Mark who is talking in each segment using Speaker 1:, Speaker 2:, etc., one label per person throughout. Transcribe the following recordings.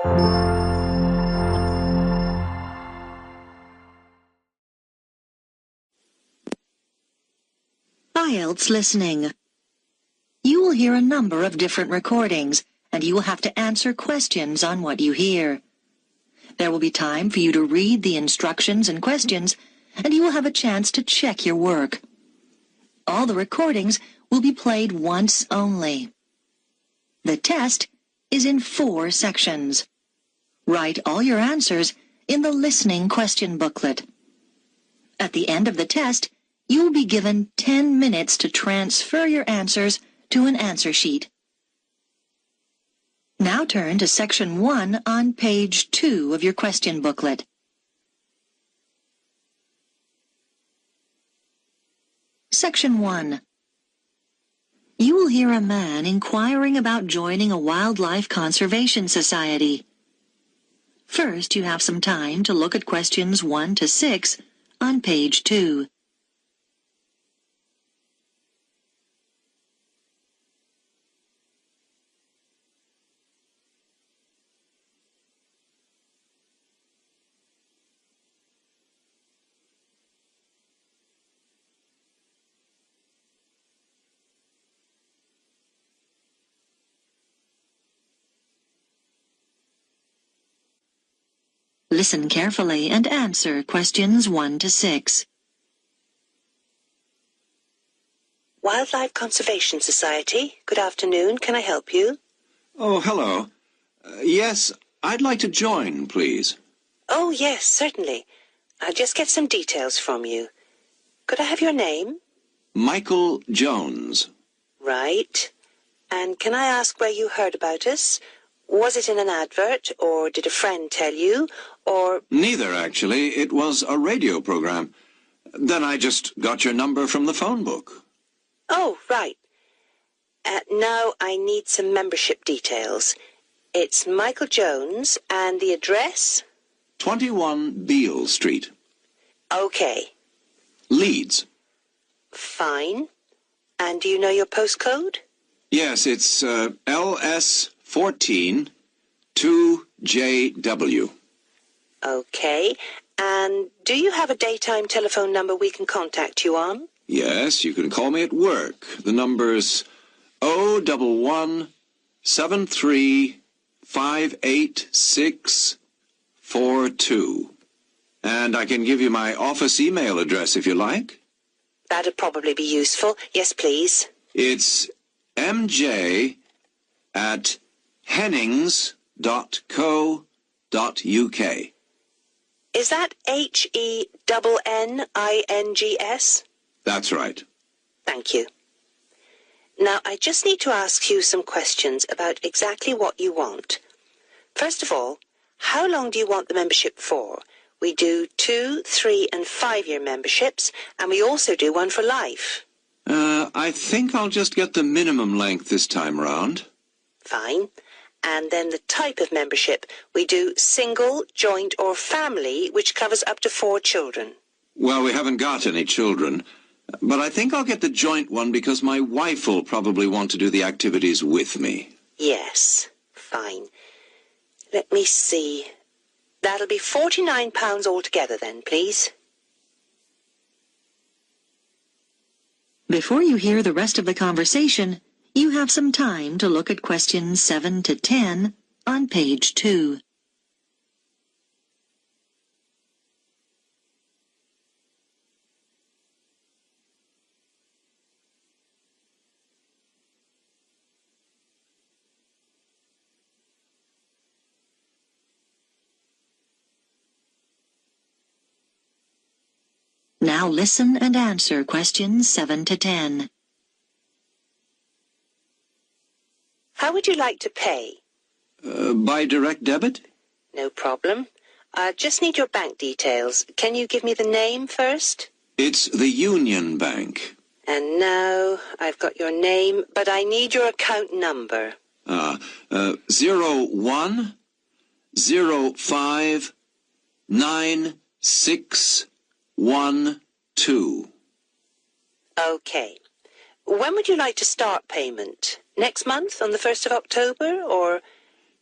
Speaker 1: Ielts listening. You will hear a number of different recordings, and you will have to answer questions on what you hear. There will be time for you to read the instructions and questions, and you will have a chance to check your work. All the recordings will be played once only. The test is in 4 sections. Write all your answers in the listening question booklet. At the end of the test, you will be given 10 minutes to transfer your answers to an answer sheet. Now turn to Section 1 on page 2 of your question booklet. Section 1. You will hear a man inquiring about joining a wildlife conservation society. First, you have some time to look at questions 1 to 6 on page 2. Listen carefully and answer questions 1 to 6.
Speaker 2: Wildlife Conservation Society. Good afternoon. Can I help you?
Speaker 3: Oh, hello. Yes, I'd like to join, please.
Speaker 2: Oh, yes, certainly. I'll just get some details from you. Could I have your name?
Speaker 3: Michael Jones.
Speaker 2: Right. And can I ask where you heard about us? Was it in an advert, or did a friend tell you, or...
Speaker 3: Neither, actually. It was a radio program. Then I just got your number from the phone book.
Speaker 2: Oh, right. Now I need some membership details. It's Michael Jones, and the address?
Speaker 3: 21 Beale Street.
Speaker 2: Okay.
Speaker 3: Leeds.
Speaker 2: Fine. And do you know your postcode?
Speaker 3: Yes, it's LS14 2JW.
Speaker 2: Okay. And do you have a daytime telephone number we can contact you on?
Speaker 3: Yes, you can call me at work. The number's 011-73-586-42. And I can give you my office email address if you like.
Speaker 2: That'd probably be useful. Yes, please.
Speaker 3: It's mj@hennings.co.uk.
Speaker 2: Is that HENNINGS?
Speaker 3: That's right.
Speaker 2: Thank you. Now, I just need to ask you some questions about exactly what you want. First of all, how long do you want the membership for? We do 2, 3, and 5-year memberships, and we also do one for life.
Speaker 3: I think I'll just get the minimum length this time round.
Speaker 2: Fine. And then the type of membership. We do single, joint, or family, which covers up to 4 children.
Speaker 3: Well, we haven't got any children, but I think I'll get the joint one because my wife will probably want to do the activities with me.
Speaker 2: Yes, fine. Let me see. That'll be £49 altogether then, please.
Speaker 1: Before you hear the rest of the conversation, you have some time to look at questions 7 to 10 on page 2. Now listen and answer questions 7 to 10.
Speaker 2: How would you like to pay?
Speaker 3: By direct debit?
Speaker 2: No problem. I just need your bank details. Can you give me the name first?
Speaker 3: It's the Union Bank.
Speaker 2: And now I've got your name, but I need your account number.
Speaker 3: 01059612.
Speaker 2: Okay. When would you like to start payment? Next month, on the 1st of October, or...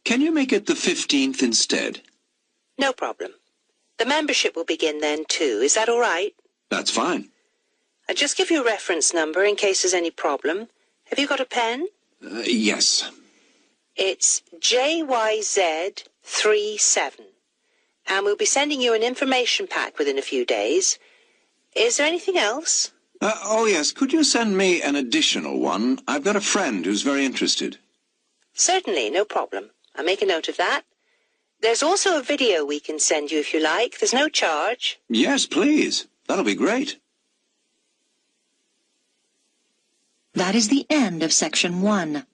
Speaker 3: Can you make it the 15th instead?
Speaker 2: No problem. The membership will begin then too. Is that all right?
Speaker 3: That's fine.
Speaker 2: I'll just give you a reference number in case there's any problem. Have you got a pen?
Speaker 3: Yes.
Speaker 2: It's JYZ37. And we'll be sending you an information pack within a few days. Is there anything else?
Speaker 3: Oh, yes. Could you send me an additional one? I've got a friend who's very interested.
Speaker 2: Certainly, no problem. I'll make a note of that. There's also a video we can send you if you like. There's no charge.
Speaker 3: Yes, please. That'll be great.
Speaker 1: That is the end of Section 1.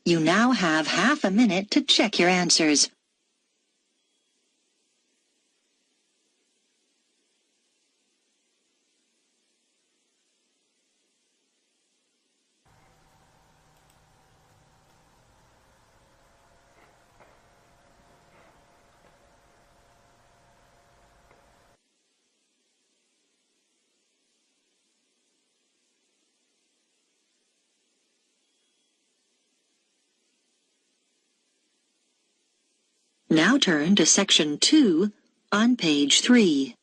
Speaker 1: You now have half a minute to check your answers. Now turn to Section 2 on page 3.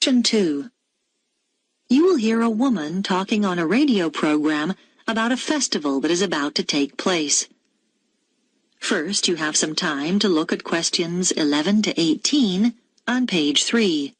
Speaker 1: Section 2. You will hear a woman talking on a radio program about a festival that is about to take place. First, you have some time to look at questions 11 to 18 on page 3.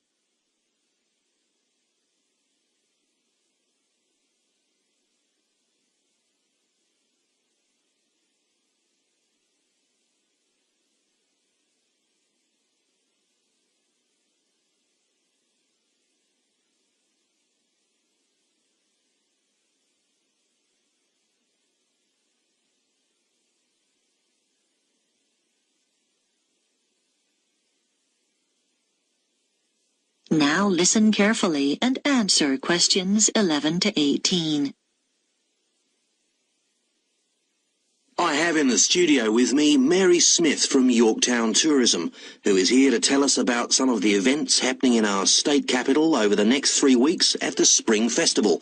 Speaker 1: Now listen carefully and answer questions 11 to 18.
Speaker 4: I have in the studio with me Mary Smith from Yorktown Tourism, who is here to tell us about some of the events happening in our state capital over the next 3 weeks at the Spring Festival.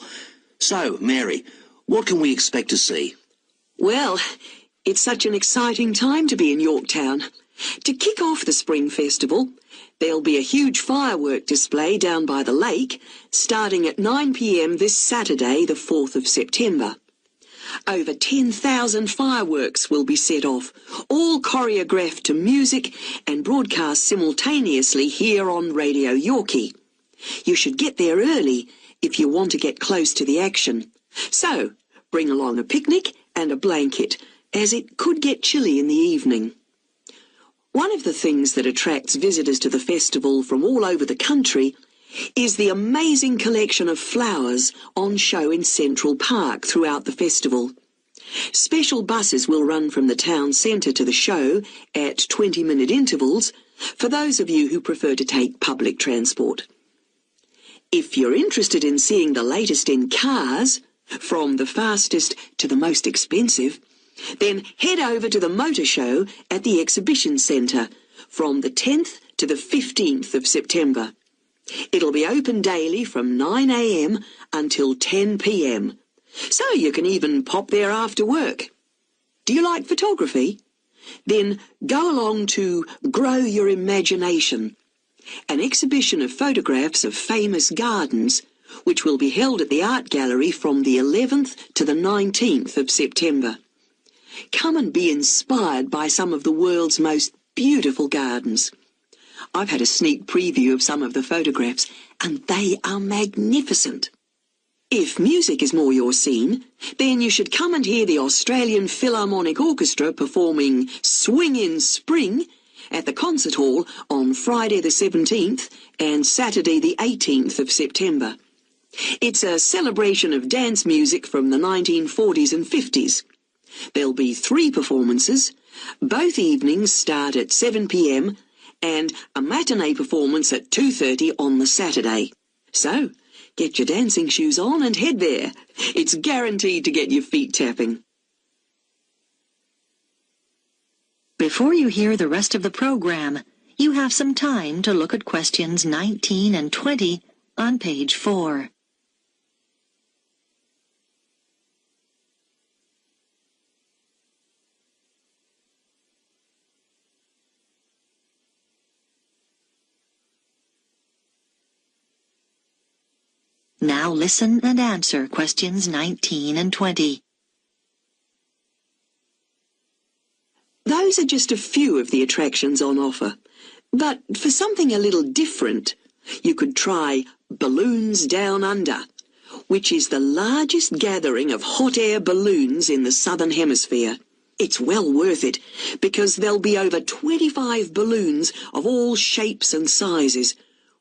Speaker 4: So, Mary, what can we expect to see?
Speaker 5: Well, it's such an exciting time to be in Yorktown. To kick off the Spring Festival, there'll be a huge firework display down by the lake, starting at 9 p.m. this Saturday, the 4th of September. Over 10,000 fireworks will be set off, all choreographed to music and broadcast simultaneously here on Radio Yorkie. You should get there early if you want to get close to the action. So, bring along a picnic and a blanket, as it could get chilly in the evening. One of the things that attracts visitors to the festival from all over the country is the amazing collection of flowers on show in Central Park throughout the festival. Special buses will run from the town centre to the show at 20-minute intervals for those of you who prefer to take public transport. If you're interested in seeing the latest in cars, from the fastest to the most expensive, then head over to the motor show at the exhibition centre from the 10th to the 15th of September. It'll be open daily from 9 a.m. until 10 p.m. So you can even pop there after work. Do you like photography? Then go along to Grow Your Imagination, an exhibition of photographs of famous gardens, which will be held at the Art Gallery from the 11th to the 19th of September. Come and be inspired by some of the world's most beautiful gardens. I've had a sneak preview of some of the photographs, and they are magnificent. If music is more your scene, then you should come and hear the Australian Philharmonic Orchestra performing Swing in Spring at the Concert Hall on Friday the 17th and Saturday the 18th of September. It's a celebration of dance music from the 1940s and 50s. There'll be 3 performances. Both evenings start at 7 p.m. and a matinee performance at 2:30 on the Saturday. So, get your dancing shoes on and head there. It's guaranteed to get your feet tapping.
Speaker 1: Before you hear the rest of the program, you have some time to look at questions 19 and 20 on page 4. Now listen and answer questions 19 and 20.
Speaker 5: Those are just a few of the attractions on offer. But for something a little different, you could try Balloons Down Under, which is the largest gathering of hot air balloons in the Southern Hemisphere. It's well worth it, because there'll be over 25 balloons of all shapes and sizes,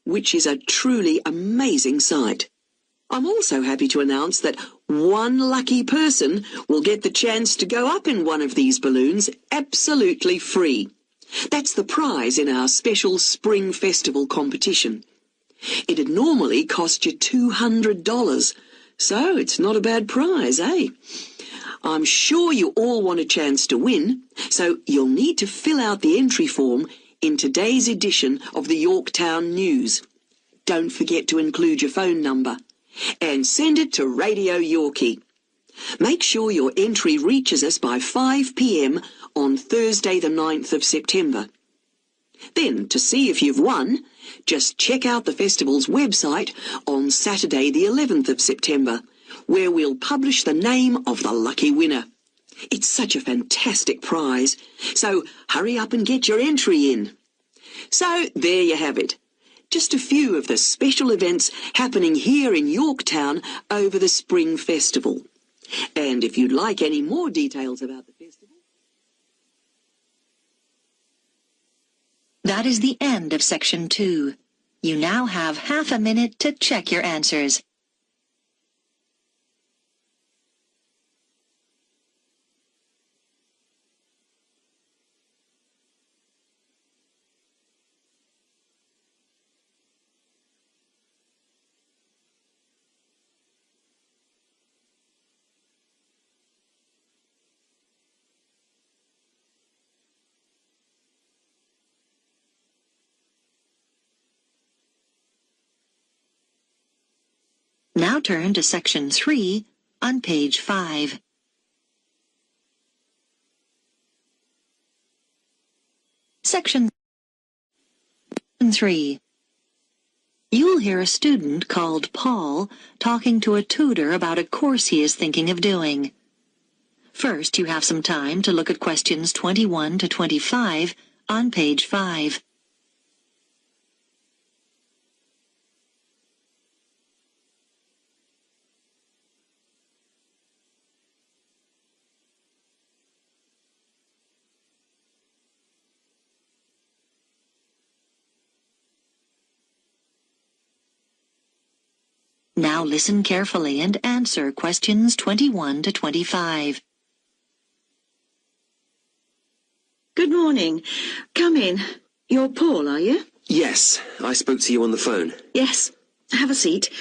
Speaker 5: which is a truly amazing sight. I'm also happy to announce that one lucky person will get the chance to go up in one of these balloons absolutely free. That's the prize in our special Spring Festival competition. It'd normally cost you $200, so it's not a bad prize, eh? I'm sure you all want a chance to win, so you'll need to fill out the entry form in today's edition of the Yorktown News. Don't forget to include your phone number. And send it to Radio Yorkie. Make sure your entry reaches us by 5 p.m. on Thursday the 9th of September. Then, to see if you've won, just check out the festival's website on Saturday the 11th of September, where we'll publish the name of the lucky winner. It's such a fantastic prize, so hurry up and get your entry in. So, there you have it. Just a few of the special events happening here in Yorktown over the Spring Festival. And if you'd like any more details about the festival...
Speaker 1: That is the end of Section 2. You now have half a minute to check your answers. Now turn to Section 3 on page 5. Section 3. You'll hear a student called Paul talking to a tutor about a course he is thinking of doing. First, you have some time to look at questions 21 to 25 on page 5. Now listen carefully and answer questions 21 to 25.
Speaker 6: Good morning. Come in. You're Paul, are you?
Speaker 7: Yes, I spoke to you on the phone.
Speaker 6: Yes. Have a seat.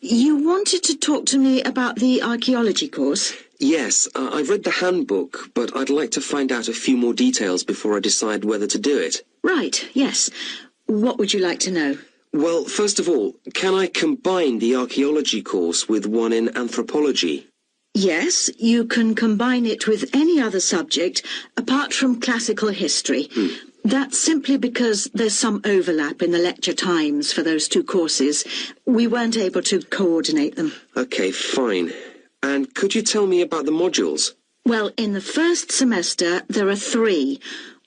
Speaker 6: You wanted to talk to me about the archaeology course?
Speaker 7: Yes, I've read the handbook, but I'd like to find out a few more details before I decide whether to do it.
Speaker 6: Right, yes. What would you like to know?
Speaker 7: Well, first of all, can I combine the archaeology course with one in anthropology?
Speaker 6: Yes, you can combine it with any other subject apart from classical history. That's simply because there's some overlap in the lecture times for those two courses. We weren't able to coordinate them.
Speaker 7: Okay, fine. And could you tell me about the modules?
Speaker 6: Well, in the first semester, there are 3.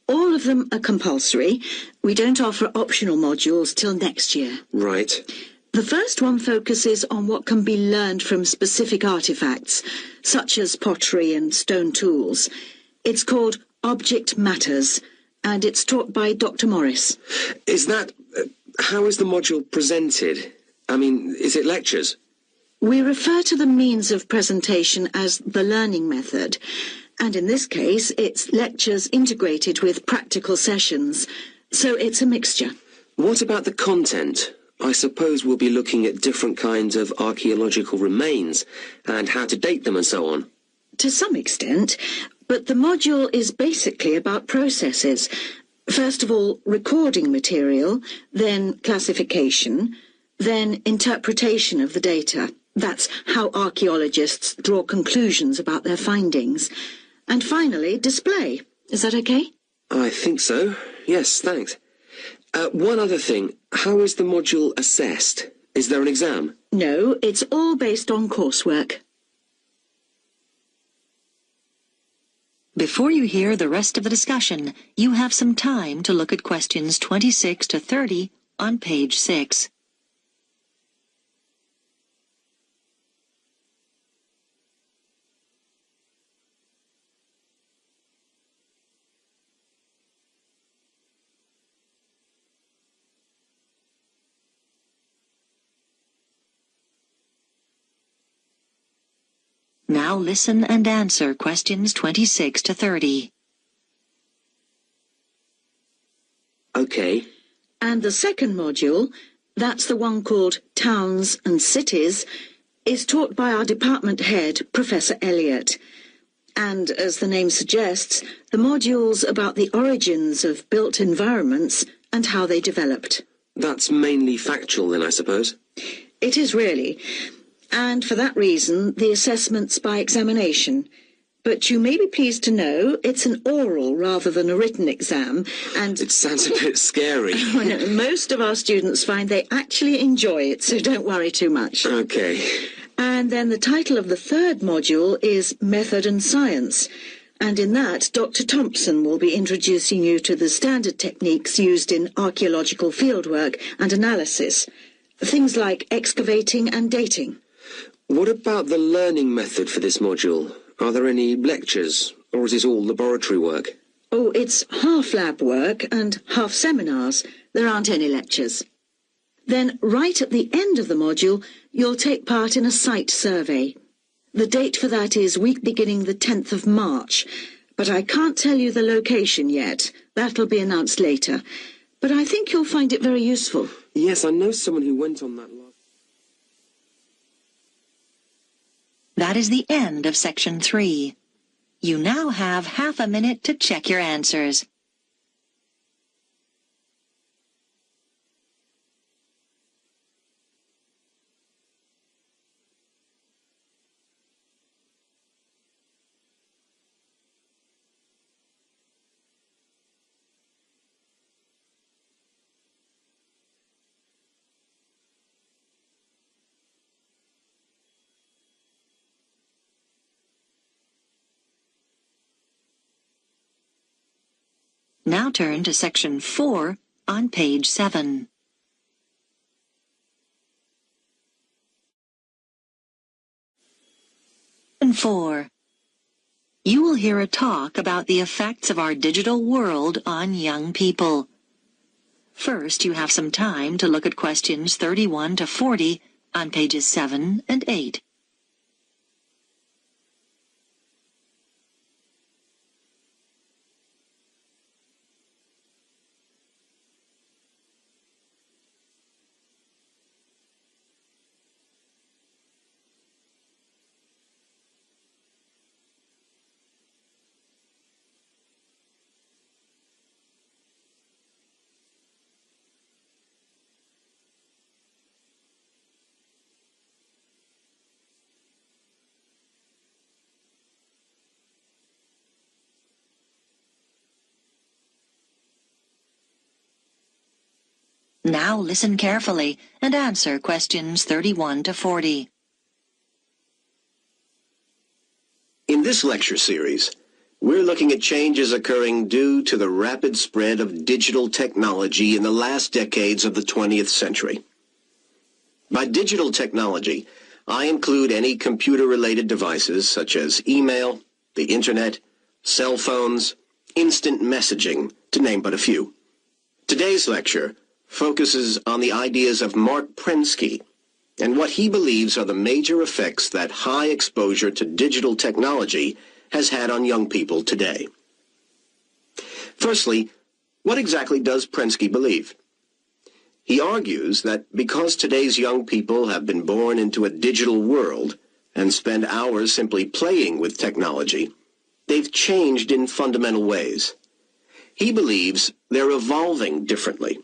Speaker 6: All of them are compulsory. We don't offer optional modules till next year.
Speaker 7: Right.
Speaker 6: The first one focuses on what can be learned from specific artifacts, such as pottery and stone tools. It's called Object Matters, and it's taught by Dr. Morris.
Speaker 7: Is that... how is the module presented? I mean, is it lectures?
Speaker 6: We refer to the means of presentation as the learning method, and in this case, it's lectures integrated with practical sessions, so it's a mixture.
Speaker 7: What about the content? I suppose we'll be looking at different kinds of archaeological remains and how to date them and so on.
Speaker 6: To some extent, but the module is basically about processes. First of all, recording material, then classification, then interpretation of the data. That's how archaeologists draw conclusions about their findings. And finally, display. Is that okay?
Speaker 7: I think so. Yes, thanks. One other thing. How is the module assessed? Is there an exam?
Speaker 6: No, it's all based on coursework.
Speaker 1: Before you hear the rest of the discussion, you have some time to look at questions 26 to 30 on page 6. Now listen and answer questions 26 to 30.
Speaker 7: Okay.
Speaker 6: And the second module, that's the one called Towns and Cities, is taught by our department head, Professor Elliott. And, as the name suggests, the module's about the origins of built environments and how they developed.
Speaker 7: That's mainly factual then, I suppose.
Speaker 6: It is really. And for that reason, the assessment's by examination. But you may be pleased to know it's an oral rather than a written exam, and...
Speaker 7: It sounds a bit scary.
Speaker 6: Most of our students find they actually enjoy it, so don't worry too much.
Speaker 7: Okay.
Speaker 6: And then the title of the third module is Method and Science. And in that, Dr. Thompson will be introducing you to the standard techniques used in archaeological fieldwork and analysis. Things like excavating and dating.
Speaker 7: What about the learning method for this module? Are there any lectures, or is it all laboratory work?
Speaker 6: Oh, it's half lab work and half seminars. There aren't any lectures. Then, right at the end of the module, you'll take part in a site survey. The date for that is week beginning the 10th of March, but I can't tell you the location yet. That'll be announced later. But I think you'll find it very useful.
Speaker 7: Yes, I know someone who went on that last.
Speaker 1: That is the end of section 3. You now have half a minute to check your answers. Now turn to section 4 on page 7. Section 4. You will hear a talk about the effects of our digital world on young people. First, you have some time to look at questions 31 to 40 on pages 7 and 8. Now listen carefully and answer questions 31 to 40.
Speaker 8: In this lecture series, we're looking at changes occurring due to the rapid spread of digital technology in the last decades of the 20th century. By digital technology, I include any computer-related devices such as email, the internet, cell phones, instant messaging, to name but a few. Today's lecture focuses on the ideas of Mark Prensky and what he believes are the major effects that high exposure to digital technology has had on young people today. Firstly, what exactly does Prensky believe? He argues that because today's young people have been born into a digital world and spend hours simply playing with technology, they've changed in fundamental ways. He believes they're evolving differently,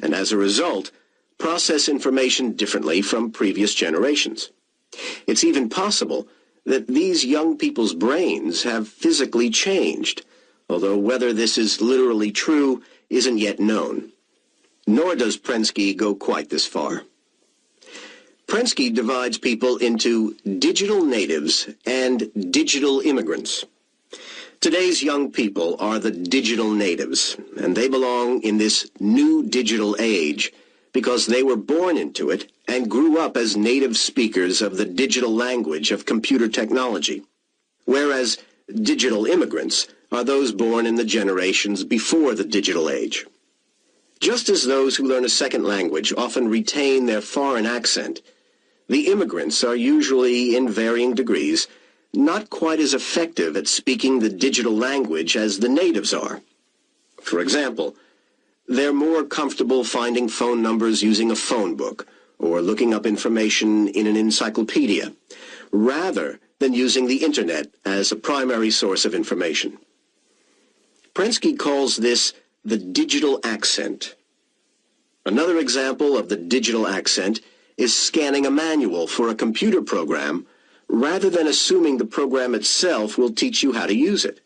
Speaker 8: and as a result, process information differently from previous generations. It's even possible that these young people's brains have physically changed, although whether this is literally true isn't yet known. Nor does Prensky go quite this far. Prensky divides people into digital natives and digital immigrants. Today's young people are the digital natives, and they belong in this new digital age because they were born into it and grew up as native speakers of the digital language of computer technology, whereas digital immigrants are those born in the generations before the digital age. Just as those who learn a second language often retain their foreign accent, the immigrants are usually, in varying degrees, not quite as effective at speaking the digital language as the natives are. For example, they're more comfortable finding phone numbers using a phone book or looking up information in an encyclopedia, rather than using the Internet as a primary source of information. Prensky calls this the digital accent. Another example of the digital accent is scanning a manual for a computer program rather than assuming the program itself will teach you how to use it.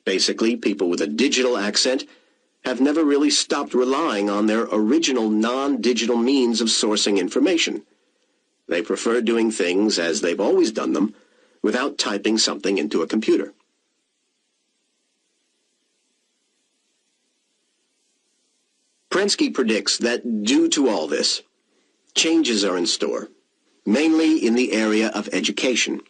Speaker 8: Basically, people with a digital accent have never really stopped relying on their original non-digital means of sourcing information. They prefer doing things as they've always done them without typing something into a computer. Prensky predicts that due to all this, changes are in store, mainly in the area of education.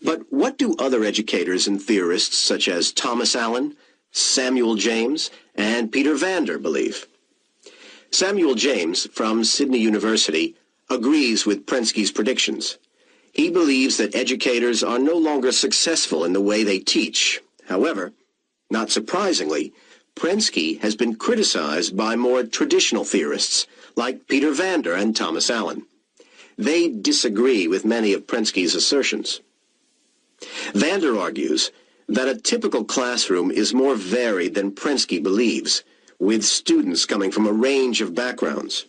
Speaker 8: But what do other educators and theorists such as Thomas Allen, Samuel James, and Peter Vander believe? Samuel James, from Sydney University, agrees with Prensky's predictions. He believes that educators are no longer successful in the way they teach. However, not surprisingly, Prensky has been criticized by more traditional theorists like Peter Vander and Thomas Allen. They disagree with many of Prensky's assertions. Vander argues that a typical classroom is more varied than Prensky believes, with students coming from a range of backgrounds.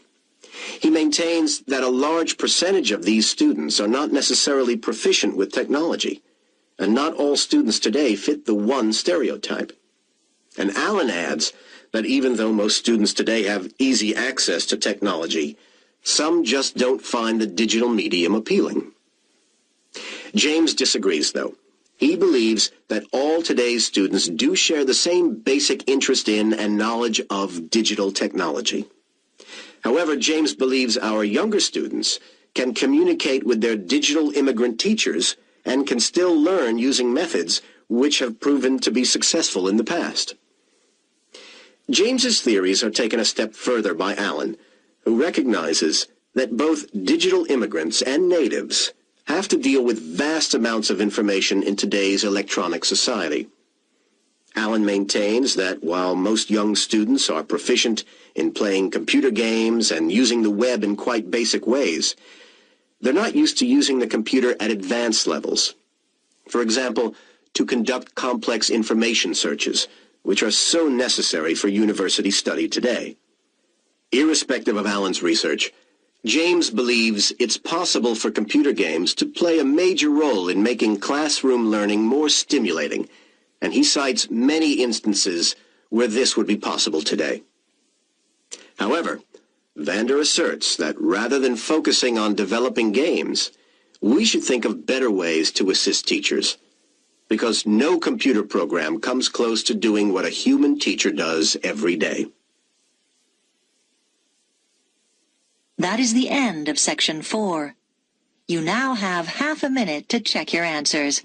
Speaker 8: He maintains that a large percentage of these students are not necessarily proficient with technology, and not all students today fit the one stereotype. And Allen adds that even though most students today have easy access to technology, some just don't find the digital medium appealing. James disagrees, though. He believes that all today's students do share the same basic interest in and knowledge of digital technology. However, James believes our younger students can communicate with their digital immigrant teachers and can still learn using methods which have proven to be successful in the past. James's theories are taken a step further by Allen, who recognizes that both digital immigrants and natives have to deal with vast amounts of information in today's electronic society. Allen maintains that while most young students are proficient in playing computer games and using the web in quite basic ways, they're not used to using the computer at advanced levels. For example, to conduct complex information searches, which are so necessary for university study today. Irrespective of Allen's research, James believes it's possible for computer games to play a major role in making classroom learning more stimulating, and he cites many instances where this would be possible today. However, Vander asserts that rather than focusing on developing games, we should think of better ways to assist teachers, because no computer program comes close to doing what a human teacher does every day.
Speaker 1: That is the end of Section 4. You now have half a minute to check your answers.